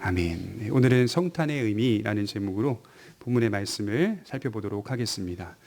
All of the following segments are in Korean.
아멘. 네, 오늘은 성탄의 의미라는 제목으로 본문의 말씀을 살펴보도록 하겠습니다.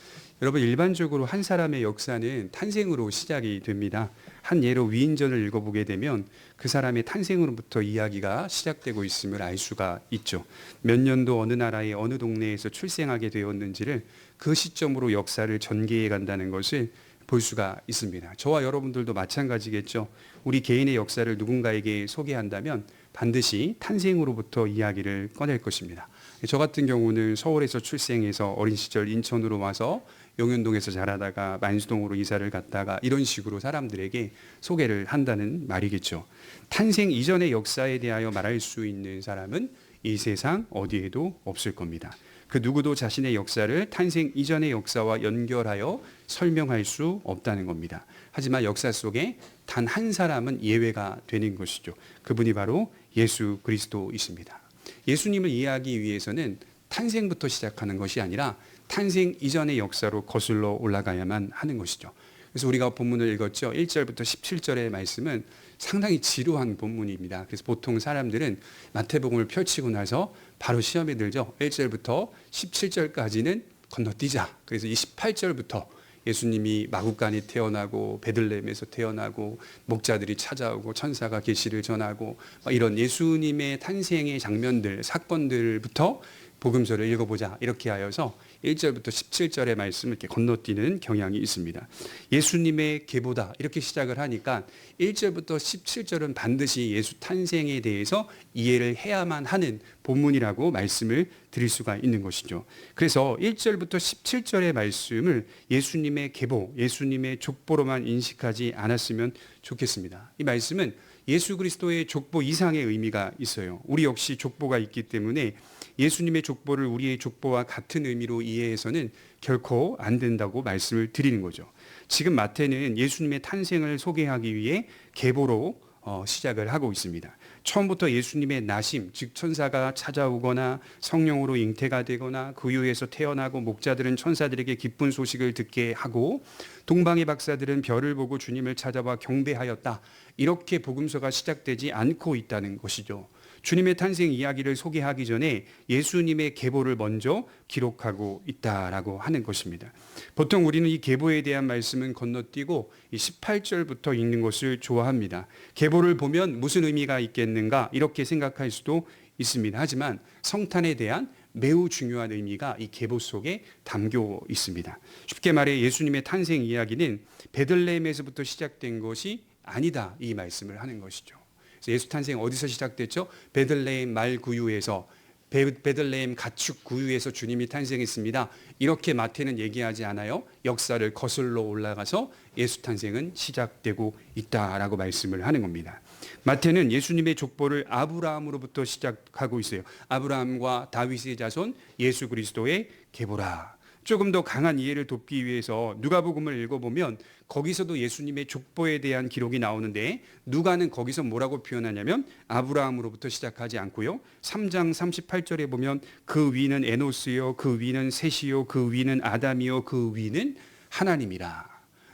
여러분, 일반적으로 한 사람의 역사는 탄생으로 시작이 됩니다. 한 예로 위인전을 읽어보게 되면 그 사람의 탄생으로부터 이야기가 시작되고 있음을 알 수가 있죠. 몇 년도 어느 나라의 어느 동네에서 출생하게 되었는지를 그 시점으로 역사를 전개해 간다는 것을 볼 수가 있습니다. 저와 여러분들도 마찬가지겠죠. 우리 개인의 역사를 누군가에게 소개한다면 반드시 탄생으로부터 이야기를 꺼낼 것입니다. 저 같은 경우는 서울에서 출생해서 어린 시절 인천으로 와서 용현동에서 자라다가 만수동으로 이사를 갔다가 이런 식으로 사람들에게 소개를 한다는 말이겠죠. 탄생 이전의 역사에 대하여 말할 수 있는 사람은 이 세상 어디에도 없을 겁니다. 그 누구도 자신의 역사를 탄생 이전의 역사와 연결하여 설명할 수 없다는 겁니다. 하지만 역사 속에 단 한 사람은 예외가 되는 것이죠. 그분이 바로 예수 그리스도이십니다. 예수님을 이해하기 위해서는 탄생부터 시작하는 것이 아니라 탄생 이전의 역사로 거슬러 올라가야만 하는 것이죠. 그래서 우리가 본문을 읽었죠. 1절부터 17절의 말씀은 상당히 지루한 본문입니다. 그래서 보통 사람들은 마태복음을 펼치고 나서 바로 시험에 들죠. 1절부터 17절까지는 건너뛰자. 그래서 28절부터 예수님이 마구간에 태어나고 베들레헴에서 태어나고 목자들이 찾아오고 천사가 계시를 전하고 이런 예수님의 탄생의 장면들, 사건들부터 복음서를 읽어보자 이렇게 하여서 1절부터 17절의 말씀을 이렇게 건너뛰는 경향이 있습니다. 예수님의 계보다 이렇게 시작을 하니까 1절부터 17절은 반드시 예수 탄생에 대해서 이해를 해야만 하는 본문이라고 말씀을 드릴 수가 있는 것이죠. 그래서 1절부터 17절의 말씀을 예수님의 계보, 예수님의 족보로만 인식하지 않았으면 좋겠습니다. 이 말씀은 예수 그리스도의 족보 이상의 의미가 있어요. 우리 역시 족보가 있기 때문에 예수님의 족보를 우리의 족보와 같은 의미로 이해해서는 결코 안 된다고 말씀을 드리는 거죠. 지금 마태는 예수님의 탄생을 소개하기 위해 계보로 시작을 하고 있습니다. 처음부터 예수님의 나심, 즉 천사가 찾아오거나 성령으로 잉태가 되거나 그 이후에서 태어나고 목자들은 천사들에게 기쁜 소식을 듣게 하고 동방의 박사들은 별을 보고 주님을 찾아와 경배하였다. 이렇게 복음서가 시작되지 않고 있다는 것이죠. 주님의 탄생 이야기를 소개하기 전에 예수님의 계보를 먼저 기록하고 있다라고 하는 것입니다. 보통 우리는 이 계보에 대한 말씀은 건너뛰고 이 18절부터 읽는 것을 좋아합니다. 계보를 보면 무슨 의미가 있겠는가 이렇게 생각할 수도 있습니다. 하지만 성탄에 대한 매우 중요한 의미가 이 계보 속에 담겨 있습니다. 쉽게 말해 예수님의 탄생 이야기는 베들레헴에서부터 시작된 것이 아니다 이 말씀을 하는 것이죠. 예수 탄생 어디서 시작됐죠? 베들레헴 말 구유에서, 베들레헴 가축 구유에서 주님이 탄생했습니다. 이렇게 마태는 얘기하지 않아요. 역사를 거슬러 올라가서 예수 탄생은 시작되고 있다라고 말씀을 하는 겁니다. 마태는 예수님의 족보를 아브라함으로부터 시작하고 있어요. 아브라함과 다윗의 자손 예수 그리스도의 계보라. 조금 더 강한 이해를 돕기 위해서 누가복음을 읽어보면 거기서도 예수님의 족보에 대한 기록이 나오는데 누가는 거기서 뭐라고 표현하냐면 아브라함으로부터 시작하지 않고요. 3장 38절에 보면 그 위는 에노스요, 그 위는 셋이요, 그 위는 아담이요, 그 위는 하나님이라.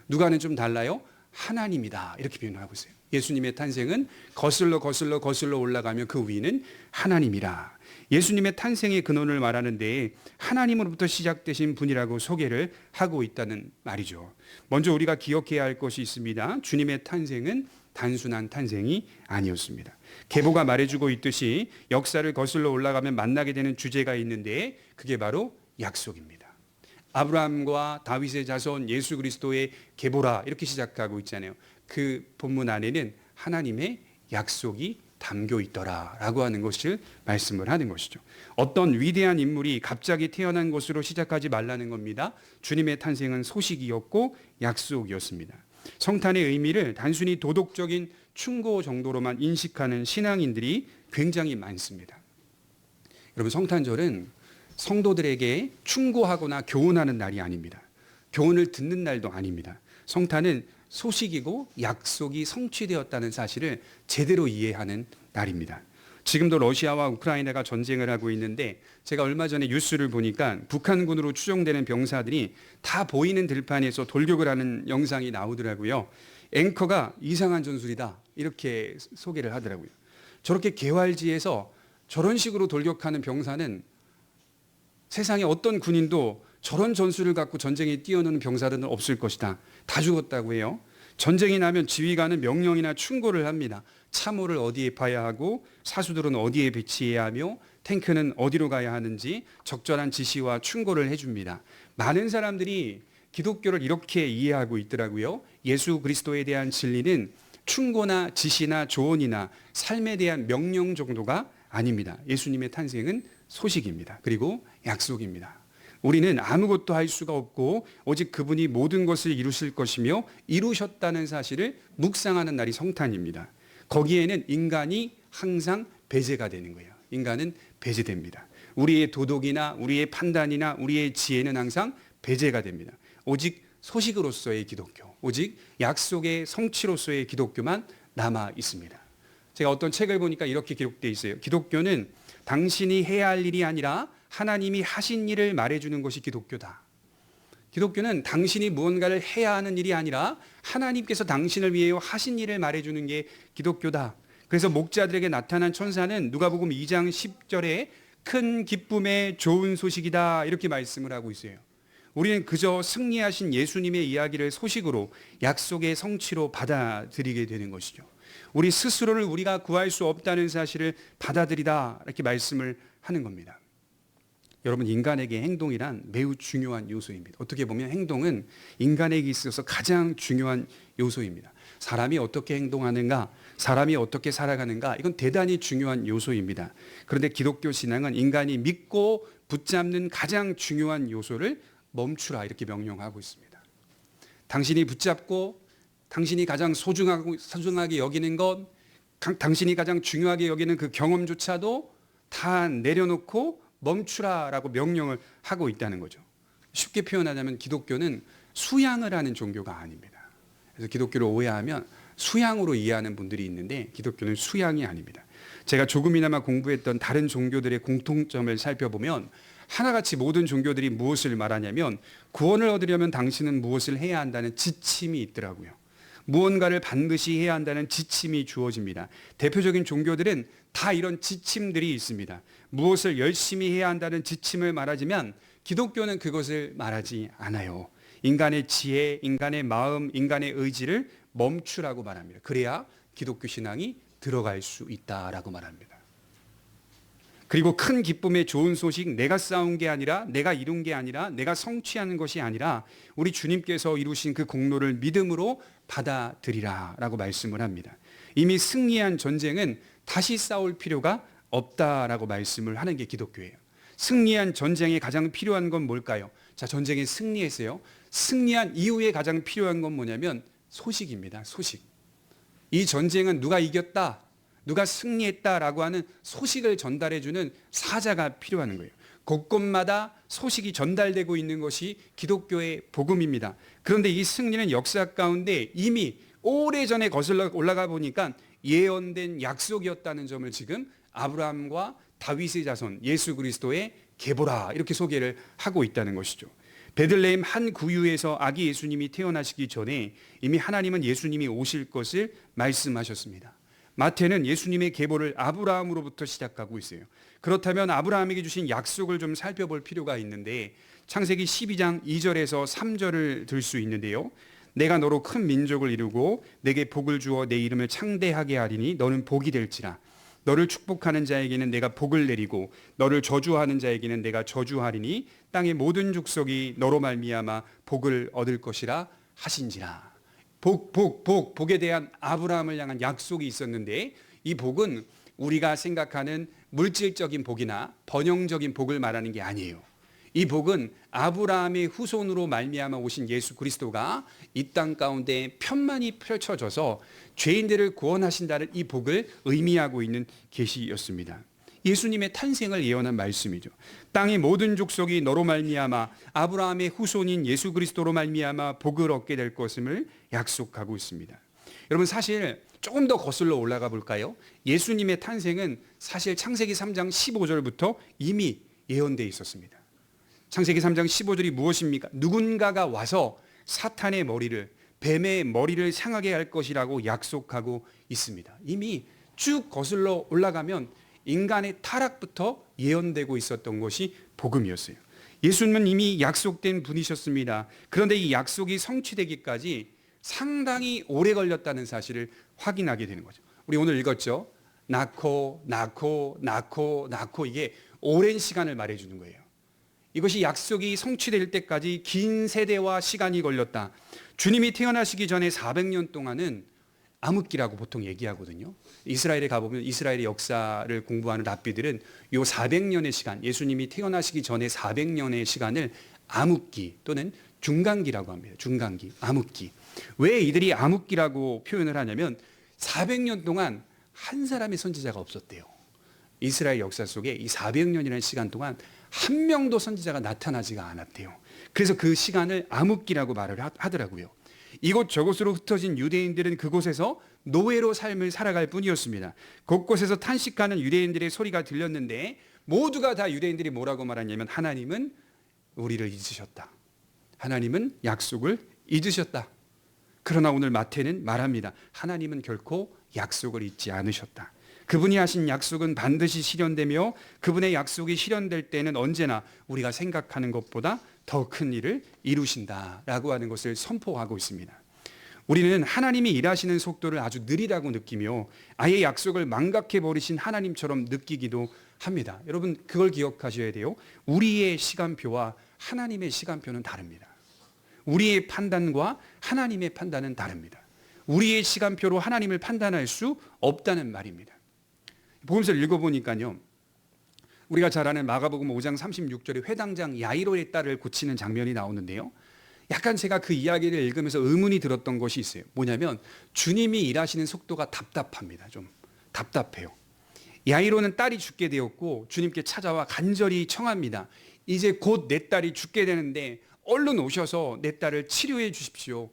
누가는 좀 달라요. 하나님이다 이렇게 표현하고 있어요. 예수님의 탄생은 거슬러 올라가면 그 위는 하나님이라. 예수님의 탄생의 근원을 말하는데 하나님으로부터 시작되신 분이라고 소개를 하고 있다는 말이죠. 먼저 우리가 기억해야 할 것이 있습니다. 주님의 탄생은 단순한 탄생이 아니었습니다. 계보가 말해주고 있듯이 역사를 거슬러 올라가면 만나게 되는 주제가 있는데 그게 바로 약속입니다. 아브라함과 다윗의 자손 예수 그리스도의 계보라 이렇게 시작하고 있잖아요. 그 본문 안에는 하나님의 약속이 담겨 있더라라고 하는 것을 말씀을 하는 것이죠. 어떤 위대한 인물이 갑자기 태어난 것으로 시작하지 말라는 겁니다. 주님의 탄생은 소식이었고 약속이었습니다. 성탄의 의미를 단순히 도덕적인 충고 정도로만 인식하는 신앙인들이 굉장히 많습니다. 여러분, 성탄절은 성도들에게 충고하거나 교훈하는 날이 아닙니다. 교훈을 듣는 날도 아닙니다. 성탄은 소식이고 약속이 성취되었다는 사실을 제대로 이해하는 날입니다. 지금도 러시아와 우크라이나가 전쟁을 하고 있는데 제가 얼마 전에 뉴스를 보니까 북한군으로 추정되는 병사들이 다 보이는 들판에서 돌격을 하는 영상이 나오더라고요. 앵커가 이상한 전술이다 이렇게 소개를 하더라고요. 저렇게 개활지에서 저런 식으로 돌격하는 병사는 세상에 어떤 군인도 저런 전술을 갖고 전쟁에 뛰어드는 병사들은 없을 것이다. 다 죽었다고 해요. 전쟁이 나면 지휘관은 명령이나 충고를 합니다. 참호를 어디에 파야 하고 사수들은 어디에 배치해야 하며 탱크는 어디로 가야 하는지 적절한 지시와 충고를 해줍니다. 많은 사람들이 기독교를 이렇게 이해하고 있더라고요. 예수 그리스도에 대한 진리는 충고나 지시나 조언이나 삶에 대한 명령 정도가 아닙니다. 예수님의 탄생은 소식입니다. 그리고 약속입니다. 우리는 아무것도 할 수가 없고 오직 그분이 모든 것을 이루실 것이며 이루셨다는 사실을 묵상하는 날이 성탄입니다. 거기에는 인간이 항상 배제가 되는 거예요. 인간은 배제됩니다. 우리의 도덕이나 우리의 판단이나 우리의 지혜는 항상 배제가 됩니다. 오직 소식으로서의 기독교, 오직 약속의 성취로서의 기독교만 남아 있습니다. 제가 어떤 책을 보니까 이렇게 기록되어 있어요. 기독교는 당신이 해야 할 일이 아니라 하나님이 하신 일을 말해주는 것이 기독교다. 기독교는 당신이 무언가를 해야 하는 일이 아니라 하나님께서 당신을 위해 하신 일을 말해주는 게 기독교다. 그래서 목자들에게 나타난 천사는 누가복음 2장 10절에 큰 기쁨의 좋은 소식이다 이렇게 말씀을 하고 있어요. 우리는 그저 승리하신 예수님의 이야기를 소식으로 약속의 성취로 받아들이게 되는 것이죠. 우리 스스로를 우리가 구할 수 없다는 사실을 받아들이다 이렇게 말씀을 하는 겁니다. 여러분, 인간에게 행동이란 매우 중요한 요소입니다. 어떻게 보면 행동은 인간에게 있어서 가장 중요한 요소입니다. 사람이 어떻게 행동하는가, 사람이 어떻게 살아가는가, 이건 대단히 중요한 요소입니다. 그런데 기독교 신앙은 인간이 믿고 붙잡는 가장 중요한 요소를 멈추라 이렇게 명령하고 있습니다. 당신이 붙잡고 당신이 가장 소중하게 여기는 것, 당신이 가장 중요하게 여기는 그 경험조차도 다 내려놓고 멈추라라고 명령을 하고 있다는 거죠. 쉽게 표현하자면 기독교는 수양을 하는 종교가 아닙니다. 그래서 기독교를 오해하면 수양으로 이해하는 분들이 있는데 기독교는 수양이 아닙니다. 제가 조금이나마 공부했던 다른 종교들의 공통점을 살펴보면 하나같이 모든 종교들이 무엇을 말하냐면 구원을 얻으려면 당신은 무엇을 해야 한다는 지침이 있더라고요. 무언가를 반드시 해야 한다는 지침이 주어집니다. 대표적인 종교들은 다 이런 지침들이 있습니다. 무엇을 열심히 해야 한다는 지침을 말하지만 기독교는 그것을 말하지 않아요. 인간의 지혜, 인간의 마음, 인간의 의지를 멈추라고 말합니다. 그래야 기독교 신앙이 들어갈 수 있다라고 말합니다. 그리고 큰 기쁨의 좋은 소식, 내가 쌓은 게 아니라, 내가 이룬 게 아니라, 내가 성취하는 것이 아니라 우리 주님께서 이루신 그 공로를 믿음으로 받아들이라라고 말씀을 합니다. 이미 승리한 전쟁은 다시 싸울 필요가 없다라고 말씀을 하는 게 기독교예요. 승리한 전쟁에 가장 필요한 건 뭘까요? 자, 전쟁에 승리했어요. 승리한 이후에 가장 필요한 건 뭐냐면 소식입니다. 소식. 이 전쟁은 누가 이겼다, 누가 승리했다라고 하는 소식을 전달해주는 사자가 필요한 거예요. 곳곳마다 소식이 전달되고 있는 것이 기독교의 복음입니다. 그런데 이 승리는 역사 가운데 이미 오래전에 거슬러 올라가 보니까 예언된 약속이었다는 점을 지금 아브라함과 다윗의 자손 예수 그리스도의 계보라 이렇게 소개를 하고 있다는 것이죠. 베들레헴 한 구유에서 아기 예수님이 태어나시기 전에 이미 하나님은 예수님이 오실 것을 말씀하셨습니다. 마태는 예수님의 계보를 아브라함으로부터 시작하고 있어요. 그렇다면 아브라함에게 주신 약속을 좀 살펴볼 필요가 있는데 창세기 12장 2절에서 3절을 들 수 있는데요. 내가 너로 큰 민족을 이루고 내게 복을 주어 내 이름을 창대하게 하리니 너는 복이 될지라. 너를 축복하는 자에게는 내가 복을 내리고 너를 저주하는 자에게는 내가 저주하리니 땅의 모든 족속이 너로 말미암아 복을 얻을 것이라 하신지라. 복에 대한 아브라함을 향한 약속이 있었는데 이 복은 우리가 생각하는 물질적인 복이나 번영적인 복을 말하는 게 아니에요. 이 복은 아브라함의 후손으로 말미암아 오신 예수 그리스도가 이 땅 가운데 편만히 펼쳐져서 죄인들을 구원하신다는 이 복을 의미하고 있는 계시였습니다. 예수님의 탄생을 예언한 말씀이죠. 땅의 모든 족속이 너로 말미암아 아브라함의 후손인 예수 그리스도로 말미암아 복을 얻게 될 것임을 약속하고 있습니다. 여러분, 사실 조금 더 거슬러 올라가 볼까요? 예수님의 탄생은 사실 창세기 3장 15절부터 이미 예언되어 있었습니다. 창세기 3장 15절이 무엇입니까? 누군가가 와서 사탄의 머리를, 뱀의 머리를 상하게 할 것이라고 약속하고 있습니다. 이미 쭉 거슬러 올라가면 인간의 타락부터 예언되고 있었던 것이 복음이었어요. 예수님은 이미 약속된 분이셨습니다. 그런데 이 약속이 성취되기까지 상당히 오래 걸렸다는 사실을 확인하게 되는 거죠. 우리 오늘 읽었죠. 낳고 이게 오랜 시간을 말해주는 거예요. 이것이 약속이 성취될 때까지 긴 세대와 시간이 걸렸다. 주님이 태어나시기 전에 400년 동안은 암흑기라고 보통 얘기하거든요. 이스라엘에 가보면 이스라엘의 역사를 공부하는 랍비들은 요 400년의 시간, 예수님이 태어나시기 전에 400년의 시간을 암흑기 또는 중간기라고 합니다. 중간기, 암흑기. 왜 이들이 암흑기라고 표현을 하냐면 400년 동안 한 사람의 선지자가 없었대요. 이스라엘 역사 속에 이 400년이라는 시간 동안 한 명도 선지자가 나타나지가 않았대요. 그래서 그 시간을 암흑기라고 말을 하더라고요. 이곳저곳으로 흩어진 유대인들은 그곳에서 노예로 삶을 살아갈 뿐이었습니다. 곳곳에서 탄식하는 유대인들의 소리가 들렸는데 모두가 다 유대인들이 뭐라고 말하냐면 하나님은 우리를 잊으셨다. 하나님은 약속을 잊으셨다. 그러나 오늘 마태는 말합니다. 하나님은 결코 약속을 잊지 않으셨다. 그분이 하신 약속은 반드시 실현되며 그분의 약속이 실현될 때는 언제나 우리가 생각하는 것보다 더 큰 일을 이루신다라고 하는 것을 선포하고 있습니다. 우리는 하나님이 일하시는 속도를 아주 느리다고 느끼며 아예 약속을 망각해버리신 하나님처럼 느끼기도 합니다. 여러분 그걸 기억하셔야 돼요. 우리의 시간표와 하나님의 시간표는 다릅니다. 우리의 판단과 하나님의 판단은 다릅니다. 우리의 시간표로 하나님을 판단할 수 없다는 말입니다. 복음서를 읽어보니까요. 우리가 잘 아는 마가복음 5장 36절에 회당장 야이로의 딸을 고치는 장면이 나오는데요. 약간 제가 그 이야기를 읽으면서 의문이 들었던 것이 있어요. 뭐냐면 주님이 일하시는 속도가 답답합니다. 좀 답답해요. 야이로는 딸이 죽게 되었고 주님께 찾아와 간절히 청합니다. 이제 곧 내 딸이 죽게 되는데 얼른 오셔서 내 딸을 치료해 주십시오.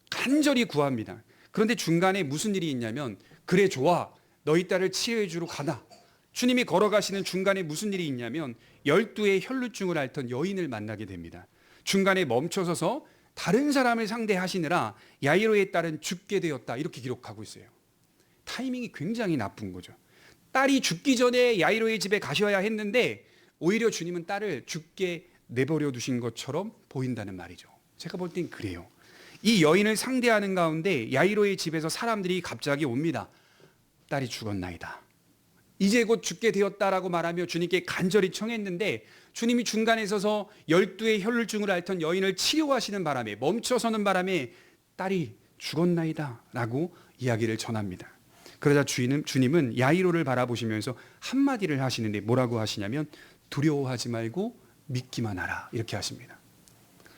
간절히 구합니다. 그런데 중간에 무슨 일이 있냐면 그래 좋아 너희 딸을 치료해 주러 가다. 주님이 걸어가시는 중간에 무슨 일이 있냐면 12의 혈루증을 앓던 여인을 만나게 됩니다. 중간에 멈춰서서 다른 사람을 상대하시느라 야이로의 딸은 죽게 되었다 이렇게 기록하고 있어요. 타이밍이 굉장히 나쁜 거죠. 딸이 죽기 전에 야이로의 집에 가셔야 했는데 오히려 주님은 딸을 죽게 내버려 두신 것처럼 보인다는 말이죠. 제가 볼 땐 그래요. 이 여인을 상대하는 가운데 야이로의 집에서 사람들이 갑자기 옵니다. 딸이 죽었나이다. 이제 곧 죽게 되었다라고 말하며 주님께 간절히 청했는데 주님이 중간에 서서 12의 혈루증을 앓던 여인을 치료하시는 바람에 멈춰서는 바람에 딸이 죽었나이다 라고 이야기를 전합니다. 그러자 주님은 야이로를 바라보시면서 한마디를 하시는데 뭐라고 하시냐면 두려워하지 말고 믿기만 하라 이렇게 하십니다.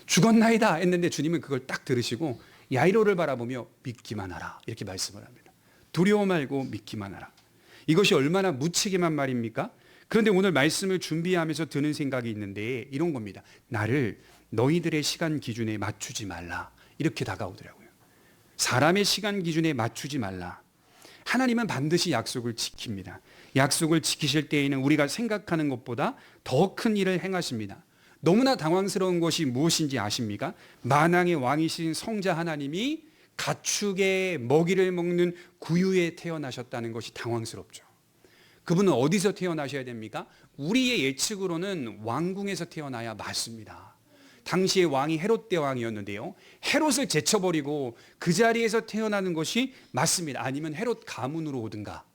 죽었나이다 했는데 주님은 그걸 딱 들으시고 야이로를 바라보며 믿기만 하라 이렇게 말씀을 합니다. 두려워 말고 믿기만 하라. 이것이 얼마나 무책임한 말입니까? 그런데 오늘 말씀을 준비하면서 드는 생각이 있는데 이런 겁니다. 나를 너희들의 시간 기준에 맞추지 말라 이렇게 다가오더라고요. 사람의 시간 기준에 맞추지 말라. 하나님은 반드시 약속을 지킵니다. 약속을 지키실 때에는 우리가 생각하는 것보다 더 큰 일을 행하십니다. 너무나 당황스러운 것이 무엇인지 아십니까? 만왕의 왕이신 성자 하나님이 가축의 먹이를 먹는 구유에 태어나셨다는 것이 당황스럽죠. 그분은 어디서 태어나셔야 됩니까? 우리의 예측으로는 왕궁에서 태어나야 맞습니다. 당시의 왕이 헤롯 대왕이었는데요. 헤롯을 제쳐버리고 그 자리에서 태어나는 것이 맞습니다. 아니면 헤롯 가문으로 오든가.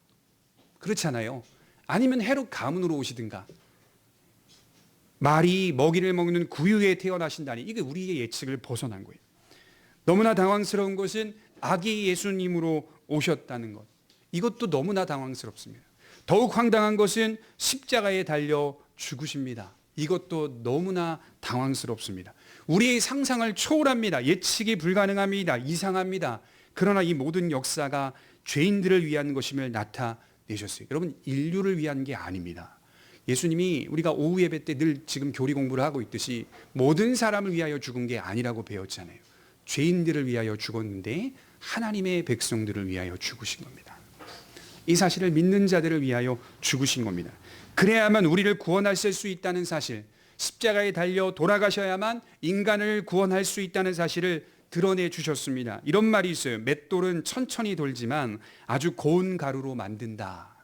그렇잖아요. 아니면 헤롯 가문으로 오시든가. 말이 먹이를 먹는 구유에 태어나신다니 이게 우리의 예측을 벗어난 거예요. 너무나 당황스러운 것은 아기 예수님으로 오셨다는 것. 이것도 너무나 당황스럽습니다. 더욱 황당한 것은 십자가에 달려 죽으십니다. 이것도 너무나 당황스럽습니다. 우리의 상상을 초월합니다. 예측이 불가능합니다. 이상합니다. 그러나 이 모든 역사가 죄인들을 위한 것임을 나타내셨어요. 여러분 인류를 위한 게 아닙니다. 예수님이 우리가 오후 예배 때 늘 지금 교리 공부를 하고 있듯이 모든 사람을 위하여 죽은 게 아니라고 배웠잖아요. 죄인들을 위하여 죽었는데 하나님의 백성들을 위하여 죽으신 겁니다. 이 사실을 믿는 자들을 위하여 죽으신 겁니다. 그래야만 우리를 구원하실 수 있다는 사실, 십자가에 달려 돌아가셔야만 인간을 구원할 수 있다는 사실을 드러내 주셨습니다. 이런 말이 있어요. 맷돌은 천천히 돌지만 아주 고운 가루로 만든다.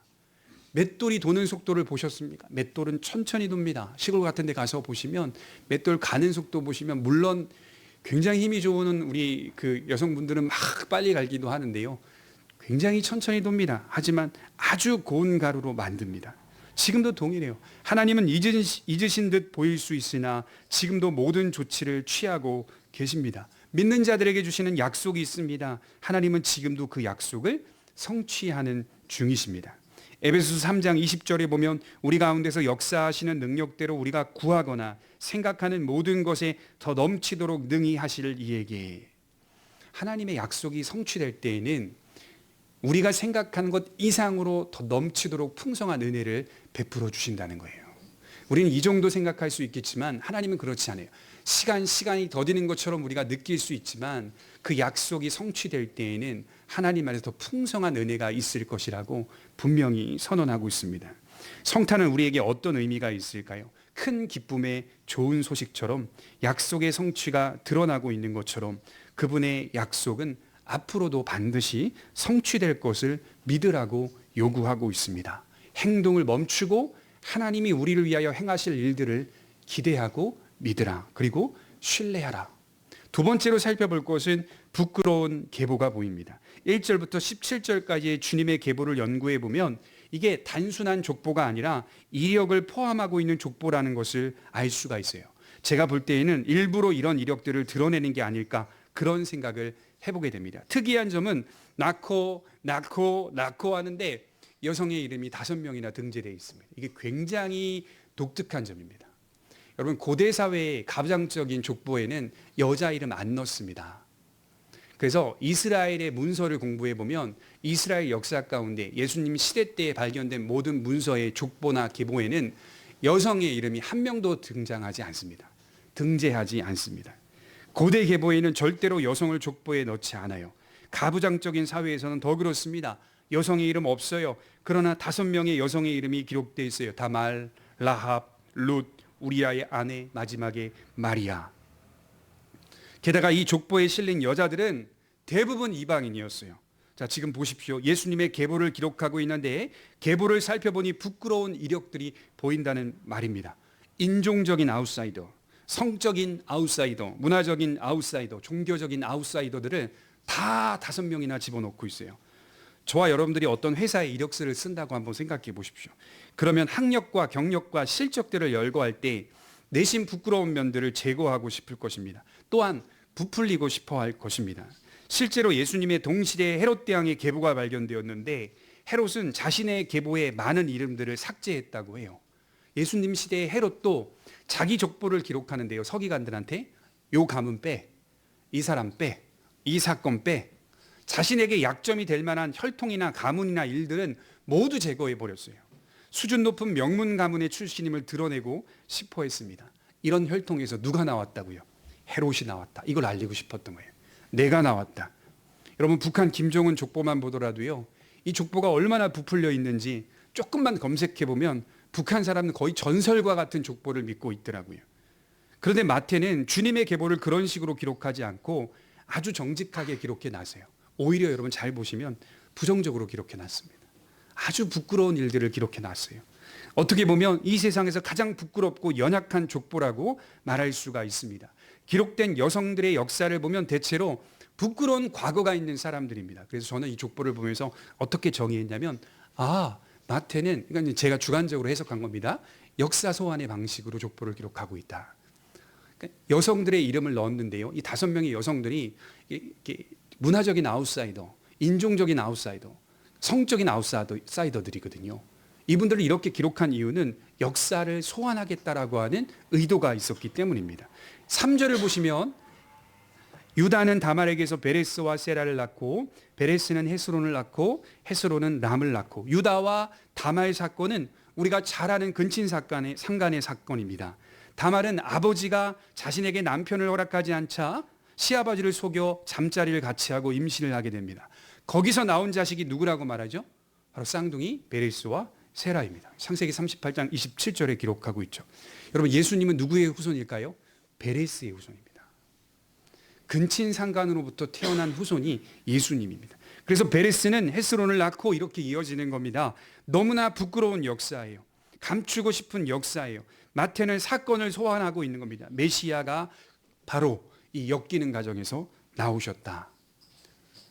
맷돌이 도는 속도를 보셨습니까? 맷돌은 천천히 돕니다. 시골 같은 데 가서 보시면 맷돌 가는 속도 보시면 물론 굉장히 힘이 좋은 우리 그 여성분들은 막 빨리 갈기도 하는데요. 굉장히 천천히 돕니다. 하지만 아주 고운 가루로 만듭니다. 지금도 동일해요. 하나님은 잊으신 듯 보일 수 있으나 지금도 모든 조치를 취하고 계십니다. 믿는 자들에게 주시는 약속이 있습니다. 하나님은 지금도 그 약속을 성취하는 중이십니다. 에베소서 3장 20절에 보면 우리 가운데서 역사하시는 능력대로 우리가 구하거나 생각하는 모든 것에 더 넘치도록 능히 하실 이에게, 하나님의 약속이 성취될 때에는 우리가 생각하는 것 이상으로 더 넘치도록 풍성한 은혜를 베풀어 주신다는 거예요. 우리는 이 정도 생각할 수 있겠지만 하나님은 그렇지 않아요. 시간이 더디는 것처럼 우리가 느낄 수 있지만 그 약속이 성취될 때에는 하나님 안에서 더 풍성한 은혜가 있을 것이라고 분명히 선언하고 있습니다. 성탄은 우리에게 어떤 의미가 있을까요? 큰 기쁨의 좋은 소식처럼 약속의 성취가 드러나고 있는 것처럼 그분의 약속은 앞으로도 반드시 성취될 것을 믿으라고 요구하고 있습니다. 행동을 멈추고 하나님이 우리를 위하여 행하실 일들을 기대하고 믿으라. 그리고 신뢰하라. 두 번째로 살펴볼 것은 부끄러운 계보가 보입니다. 1절부터 17절까지의 주님의 계보를 연구해 보면 이게 단순한 족보가 아니라 이력을 포함하고 있는 족보라는 것을 알 수가 있어요. 제가 볼 때에는 일부러 이런 이력들을 드러내는 게 아닐까 그런 생각을 해보게 됩니다. 특이한 점은 낳고 하는데 여성의 이름이 5명이나 등재되어 있습니다. 이게 굉장히 독특한 점입니다. 여러분, 고대 사회의 가부장적인 족보에는 여자 이름 안 넣습니다. 그래서 이스라엘의 문서를 공부해 보면 이스라엘 역사 가운데 예수님 시대 때에 발견된 모든 문서의 족보나 계보에는 여성의 이름이 한 명도 등장하지 않습니다. 등재하지 않습니다. 고대 계보에는 절대로 여성을 족보에 넣지 않아요. 가부장적인 사회에서는 더 그렇습니다. 여성의 이름 없어요. 그러나 5명의 여성의 이름이 기록되어 있어요. 다말, 라합, 룻, 우리아의 아내, 마지막에 마리아. 게다가 이 족보에 실린 여자들은 대부분 이방인이었어요. 자, 지금 보십시오. 예수님의 계보를 기록하고 있는데 계보를 살펴보니 부끄러운 이력들이 보인다는 말입니다. 인종적인 아웃사이더, 성적인 아웃사이더, 문화적인 아웃사이더, 종교적인 아웃사이더들을 다 5명이나 집어넣고 있어요. 저와 여러분들이 어떤 회사에 이력서를 쓴다고 한번 생각해 보십시오. 그러면 학력과 경력과 실적들을 열거할 때 내심 부끄러운 면들을 제거하고 싶을 것입니다. 또한 부풀리고 싶어 할 것입니다. 실제로 예수님의 동시대에 헤롯 대왕의 계보가 발견되었는데 헤롯은 자신의 계보에 많은 이름들을 삭제했다고 해요. 예수님 시대의 헤롯도 자기 족보를 기록하는데요. 서기관들한테 요 가문 빼, 이 사람 빼, 이 사건 빼, 자신에게 약점이 될 만한 혈통이나 가문이나 일들은 모두 제거해 버렸어요. 수준 높은 명문 가문의 출신임을 드러내고 싶어 했습니다. 이런 혈통에서 누가 나왔다고요? 헤롯이 나왔다. 이걸 알리고 싶었던 거예요. 내가 나왔다. 여러분, 북한 김정은 족보만 보더라도요, 이 족보가 얼마나 부풀려 있는지 조금만 검색해 보면 북한 사람은 거의 전설과 같은 족보를 믿고 있더라고요. 그런데 마태는 주님의 계보를 그런 식으로 기록하지 않고 아주 정직하게 기록해 놨어요. 오히려 여러분 잘 보시면 부정적으로 기록해 놨습니다. 아주 부끄러운 일들을 기록해 놨어요. 어떻게 보면 이 세상에서 가장 부끄럽고 연약한 족보라고 말할 수가 있습니다. 기록된 여성들의 역사를 보면 대체로 부끄러운 과거가 있는 사람들입니다. 그래서 저는 이 족보를 보면서 어떻게 정의했냐면, 마태는, 그러니까 제가 주관적으로 해석한 겁니다. 역사 소환의 방식으로 족보를 기록하고 있다. 그러니까 여성들의 이름을 넣었는데요. 이 5명의 여성들이 문화적인 아웃사이더, 인종적인 아웃사이더, 성적인 아웃사이더들이거든요. 이분들을 이렇게 기록한 이유는 역사를 소환하겠다라고 하는 의도가 있었기 때문입니다. 3절을 보시면 유다는 다말에게서 베레스와 세라를 낳고 베레스는 헤스론을 낳고 헤스론은 람을 낳고, 유다와 다말 사건은 우리가 잘 아는 근친 상간의 사건입니다. 다말은 아버지가 자신에게 남편을 허락하지 않자 시아버지를 속여 잠자리를 같이 하고 임신을 하게 됩니다. 거기서 나온 자식이 누구라고 말하죠? 바로 쌍둥이 베레스와 세라입니다. 창세기 38장 27절에 기록하고 있죠. 여러분, 예수님은 누구의 후손일까요? 베레스의 후손입니다. 근친 상간으로부터 태어난 후손이 예수님입니다. 그래서 베레스는 헤스론을 낳고 이렇게 이어지는 겁니다. 너무나 부끄러운 역사예요. 감추고 싶은 역사예요. 마태는 사건을 소환하고 있는 겁니다. 메시아가 바로 이 엮이는 가정에서 나오셨다.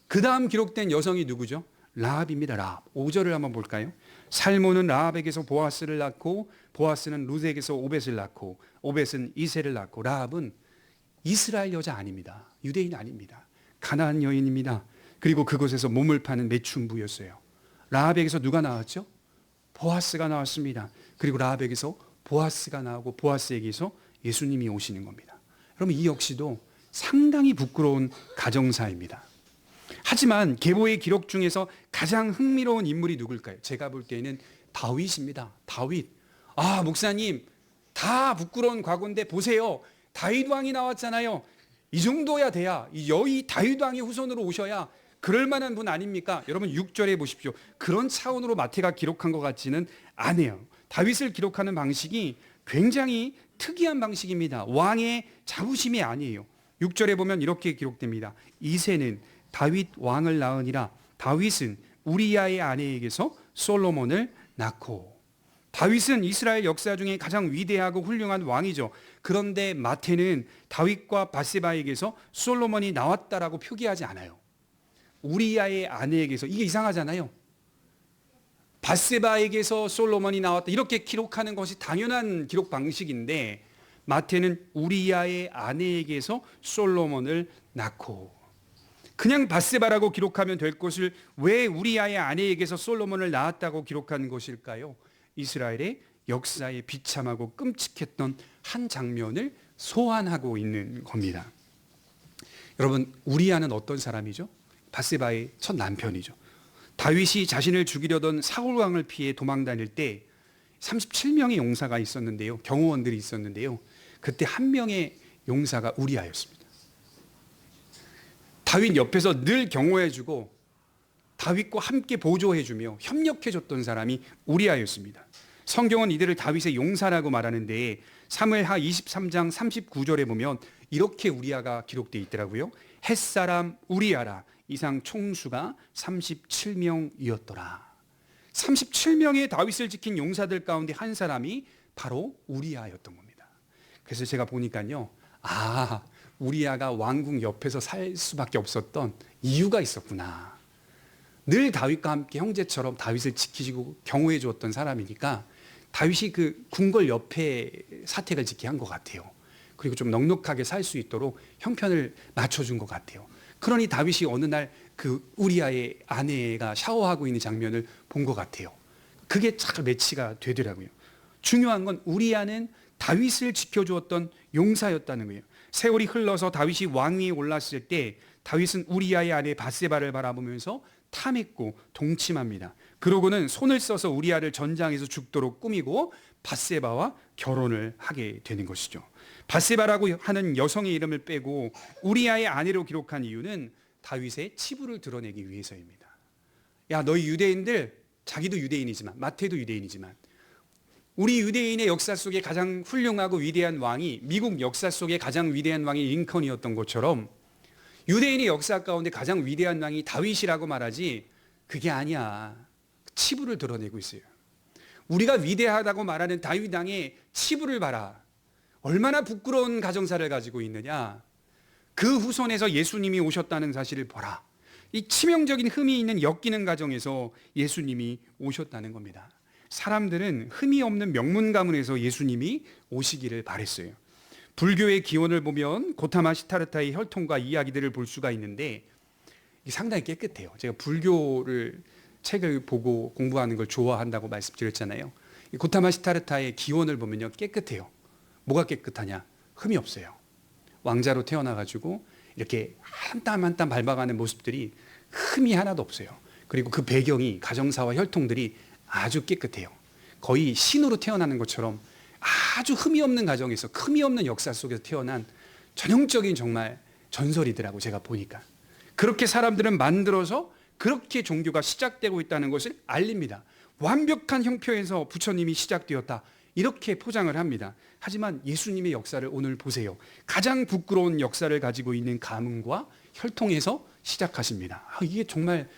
그 다음 기록된 여성이 누구죠? 라합입니다. 라합. 5절을 한번 볼까요? 살몬은 라합에게서 보아스를 낳고 보아스는 룻에게서 오벳을 낳고 오벳은 이새를 낳고 라합은 이스라엘 여자 아닙니다. 유대인 아닙니다. 가나안 여인입니다. 그리고 그곳에서 몸을 파는 매춘부였어요. 라합에게서 누가 나왔죠? 보아스가 나왔습니다. 그리고 라합에게서 보아스가 나오고 보아스에게서 예수님이 오시는 겁니다. 여러분 이 역시도 상당히 부끄러운 가정사입니다. 하지만 계보의 기록 중에서 가장 흥미로운 인물이 누굴까요? 제가 볼 때는 다윗입니다. 다윗. 아, 목사님, 다 부끄러운 과거인데 보세요. 다윗 왕이 나왔잖아요. 이 정도야 돼야 여의 다윗 왕의 후손으로 오셔야 그럴 만한 분 아닙니까? 여러분 6절에 보십시오. 그런 차원으로 마태가 기록한 것 같지는 않아요. 다윗을 기록하는 방식이 굉장히 특이한 방식입니다. 왕의 자부심이 아니에요. 6절에 보면 이렇게 기록됩니다. 이새는 다윗 왕을 낳으니라. 다윗은 우리야의 아내에게서 솔로몬을 낳고. 다윗은 이스라엘 역사 중에 가장 위대하고 훌륭한 왕이죠. 그런데 마태는 다윗과 바세바에게서 솔로몬이 나왔다라고 표기하지 않아요. 우리야의 아내에게서. 이게 이상하잖아요. 바세바에게서 솔로몬이 나왔다 이렇게 기록하는 것이 당연한 기록 방식인데 마태는 우리야의 아내에게서 솔로몬을 낳고. 그냥 바세바라고 기록하면 될 것을 왜 우리야의 아내에게서 솔로몬을 낳았다고 기록한 것일까요? 이스라엘의 역사에 비참하고 끔찍했던 한 장면을 소환하고 있는 겁니다. 여러분 우리야는 어떤 사람이죠? 바세바의 첫 남편이죠. 다윗이 자신을 죽이려던 사울 왕을 피해 도망 다닐 때 37명의 용사가 있었는데요. 경호원들이 있었는데요. 그때 한 명의 용사가 우리야였습니다. 다윗 옆에서 늘 경호해주고 다윗과 함께 보조해주며 협력해줬던 사람이 우리야였습니다. 성경은 이들을 다윗의 용사라고 말하는데 사무엘하 23장 39절에 보면 이렇게 우리야가 기록되어 있더라고요. 햇사람 우리야라. 이상 총수가 37명이었더라. 37명의 다윗을 지킨 용사들 가운데 한 사람이 바로 우리야였던 겁니다. 그래서 제가 보니까요. 아, 우리야가 왕궁 옆에서 살 수밖에 없었던 이유가 있었구나. 늘 다윗과 함께 형제처럼 다윗을 지키고 경호해 주었던 사람이니까 다윗이 그 궁궐 옆에 사택을 짓게 한 것 같아요. 그리고 좀 넉넉하게 살 수 있도록 형편을 맞춰준 것 같아요. 그러니 다윗이 어느 날 그 우리야의 아내가 샤워하고 있는 장면을 본 것 같아요. 그게 잘 매치가 되더라고요. 중요한 건 우리야는 다윗을 지켜주었던 용사였다는 거예요. 세월이 흘러서 다윗이 왕위에 올랐을 때 다윗은 우리야의 아내 바세바를 바라보면서 탐했고 동침합니다. 그러고는 손을 써서 우리야를 전장에서 죽도록 꾸미고 바세바와 결혼을 하게 되는 것이죠. 바세바라고 하는 여성의 이름을 빼고 우리야의 아내로 기록한 이유는 다윗의 치부를 드러내기 위해서입니다. 야, 너희 유대인들, 자기도 유대인이지만 마태도 유대인이지만 우리 유대인의 역사 속에 가장 훌륭하고 위대한 왕이 미국 역사 속에 가장 위대한 왕이 링컨이었던 것처럼 유대인의 역사 가운데 가장 위대한 왕이 다윗이라고 말하지 그게 아니야. 치부를 드러내고 있어요. 우리가 위대하다고 말하는 다윗 왕의 치부를 봐라. 얼마나 부끄러운 가정사를 가지고 있느냐. 그 후손에서 예수님이 오셨다는 사실을 보라. 이 치명적인 흠이 있는 엮이는 가정에서 예수님이 오셨다는 겁니다. 사람들은 흠이 없는 명문 가문에서 예수님이 오시기를 바랬어요. 불교의 기원을 보면 고타마 시타르타의 혈통과 이야기들을 볼 수가 있는데 상당히 깨끗해요. 제가 불교를 책을 보고 공부하는 걸 좋아한다고 말씀드렸잖아요. 고타마 시타르타의 기원을 보면요 깨끗해요. 뭐가 깨끗하냐? 흠이 없어요. 왕자로 태어나가지고 이렇게 한 땀 한 땀 밟아가는 모습들이 흠이 하나도 없어요. 그리고 그 배경이 가정사와 혈통들이 아주 깨끗해요. 거의 신으로 태어나는 것처럼 아주 흠이 없는 가정에서 흠이 없는 역사 속에서 태어난 전형적인 정말 전설이더라고 제가 보니까. 그렇게 사람들은 만들어서 그렇게 종교가 시작되고 있다는 것을 알립니다. 완벽한 형편에서 부처님이 시작되었다. 이렇게 포장을 합니다. 하지만 예수님의 역사를 오늘 보세요. 가장 부끄러운 역사를 가지고 있는 가문과 혈통에서 시작하십니다. 이게 정말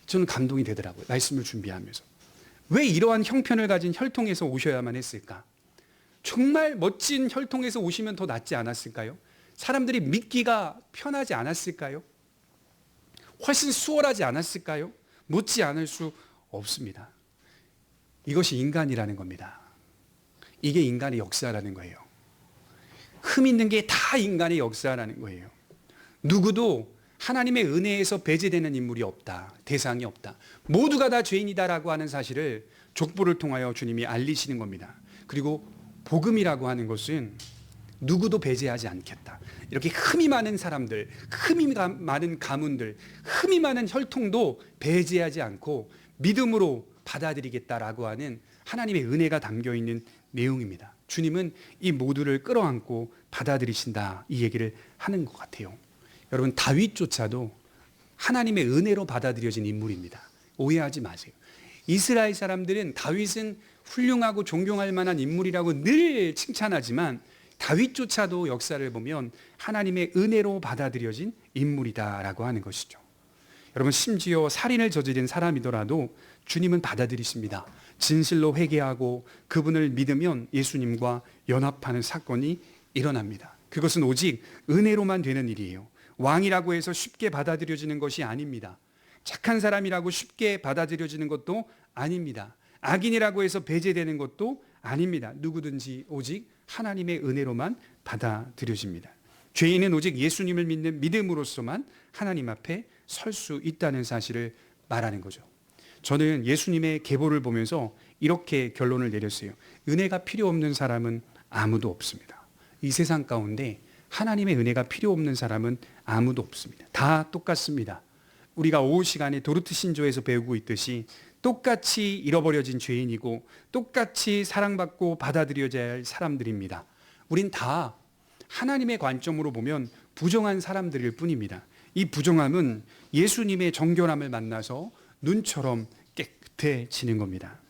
저는 감동이 되더라고요. 말씀을 준비하면서. 왜 이러한 형편을 가진 혈통에서 오셔야만 했을까? 정말 멋진 혈통에서 오시면 더 낫지 않았을까요? 사람들이 믿기가 편하지 않았을까요? 훨씬 수월하지 않았을까요? 못지 않을 수 없습니다. 이것이 인간이라는 겁니다. 이게 인간의 역사라는 거예요. 흠 있는 게 다 인간의 역사라는 거예요. 누구도 하나님의 은혜에서 배제되는 인물이 없다. 대상이 없다. 모두가 다 죄인이다라고 하는 사실을 족보를 통하여 주님이 알리시는 겁니다. 그리고 복음이라고 하는 것은 누구도 배제하지 않겠다. 이렇게 흠이 많은 사람들, 흠이 많은 가문들, 흠이 많은 혈통도 배제하지 않고 믿음으로 받아들이겠다라고 하는 하나님의 은혜가 담겨 있는 내용입니다. 주님은 이 모두를 끌어안고 받아들이신다, 이 얘기를 하는 것 같아요. 여러분, 다윗조차도 하나님의 은혜로 받아들여진 인물입니다. 오해하지 마세요. 이스라엘 사람들은 다윗은 훌륭하고 존경할 만한 인물이라고 늘 칭찬하지만 다윗조차도 역사를 보면 하나님의 은혜로 받아들여진 인물이다라고 하는 것이죠. 여러분, 심지어 살인을 저지른 사람이더라도 주님은 받아들이십니다. 진실로 회개하고 그분을 믿으면 예수님과 연합하는 사건이 일어납니다. 그것은 오직 은혜로만 되는 일이에요. 왕이라고 해서 쉽게 받아들여지는 것이 아닙니다. 착한 사람이라고 쉽게 받아들여지는 것도 아닙니다. 악인이라고 해서 배제되는 것도 아닙니다. 누구든지 오직 하나님의 은혜로만 받아들여집니다. 죄인은 오직 예수님을 믿는 믿음으로서만 하나님 앞에 설 수 있다는 사실을 말하는 거죠. 저는 예수님의 계보를 보면서 이렇게 결론을 내렸어요. 은혜가 필요 없는 사람은 아무도 없습니다. 이 세상 가운데 하나님의 은혜가 필요 없는 사람은 아무도 없습니다. 다 똑같습니다. 우리가 오후 시간에 도르트 신조에서 배우고 있듯이 똑같이 잃어버려진 죄인이고 똑같이 사랑받고 받아들여져야 할 사람들입니다. 우린 다 하나님의 관점으로 보면 부정한 사람들일 뿐입니다. 이 부정함은 예수님의 정결함을 만나서 눈처럼 깨끗해지는 겁니다.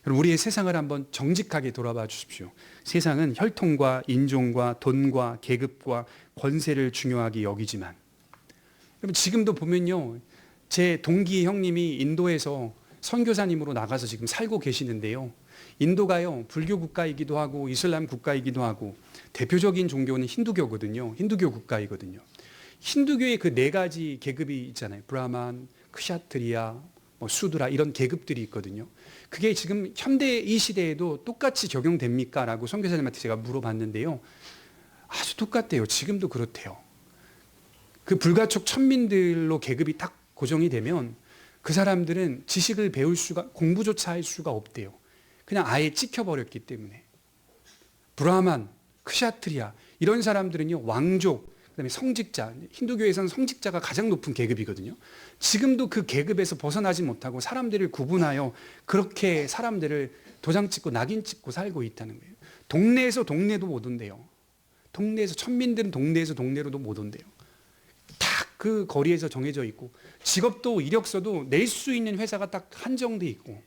여러분, 우리의 세상을 한번 정직하게 돌아봐 주십시오. 세상은 혈통과 인종과 돈과 계급과 권세를 중요하게 여기지만, 여러분, 지금도 보면요, 제 동기 형님이 인도에서 선교사님으로 나가서 지금 살고 계시는데요, 인도가요 불교 국가이기도 하고 이슬람 국가이기도 하고 대표적인 종교는 힌두교거든요. 힌두교 국가이거든요. 힌두교의 그 네 가지 계급이 있잖아요. 브라만, 크샤트리아, 수드라, 이런 계급들이 있거든요. 그게 지금 현대 이 시대에도 똑같이 적용됩니까? 라고 선교사님한테 제가 물어봤는데요, 아주 똑같대요. 지금도 그렇대요. 그 불가촉 천민들로 계급이 딱 고정이 되면 그 사람들은 지식을 배울 수가, 공부조차 할 수가 없대요. 그냥 아예 찍혀버렸기 때문에. 브라만, 크샤트리아, 이런 사람들은요, 왕족, 그다음에 성직자, 힌두교에서는 성직자가 가장 높은 계급이거든요. 지금도 그 계급에서 벗어나지 못하고 사람들을 구분하여 그렇게 사람들을 도장 찍고 낙인 찍고 살고 있다는 거예요. 동네에서 동네도 못 온대요. 동네에서, 천민들은 동네에서 동네로도 못 온대요. 딱 그 거리에서 정해져 있고, 직업도 이력서도 낼 수 있는 회사가 딱 한정돼 있고,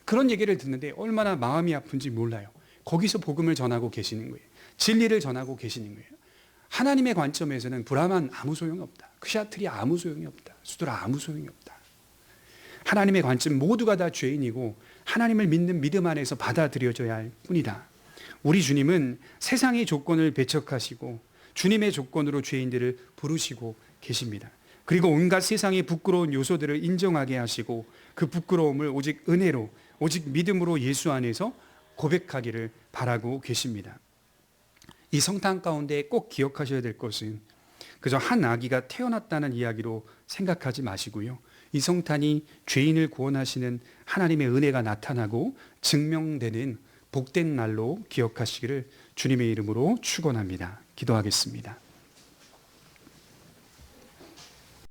그런 얘기를 듣는데 얼마나 마음이 아픈지 몰라요. 거기서 복음을 전하고 계시는 거예요. 진리를 전하고 계시는 거예요. 하나님의 관점에서는 브라만 아무 소용이 없다. 크샤트리 아무 소용이 없다. 수드라 아무 소용이 없다. 하나님의 관점, 모두가 다 죄인이고 하나님을 믿는 믿음 안에서 받아들여져야 할 뿐이다. 우리 주님은 세상의 조건을 배척하시고 주님의 조건으로 죄인들을 부르시고 계십니다. 그리고 온갖 세상의 부끄러운 요소들을 인정하게 하시고 그 부끄러움을 오직 은혜로, 오직 믿음으로 예수 안에서 고백하기를 바라고 계십니다. 이 성탄 가운데 꼭 기억하셔야 될 것은 그저 한 아기가 태어났다는 이야기로 생각하지 마시고요, 이 성탄이 죄인을 구원하시는 하나님의 은혜가 나타나고 증명되는 복된 날로 기억하시기를 주님의 이름으로 축원합니다. 기도하겠습니다.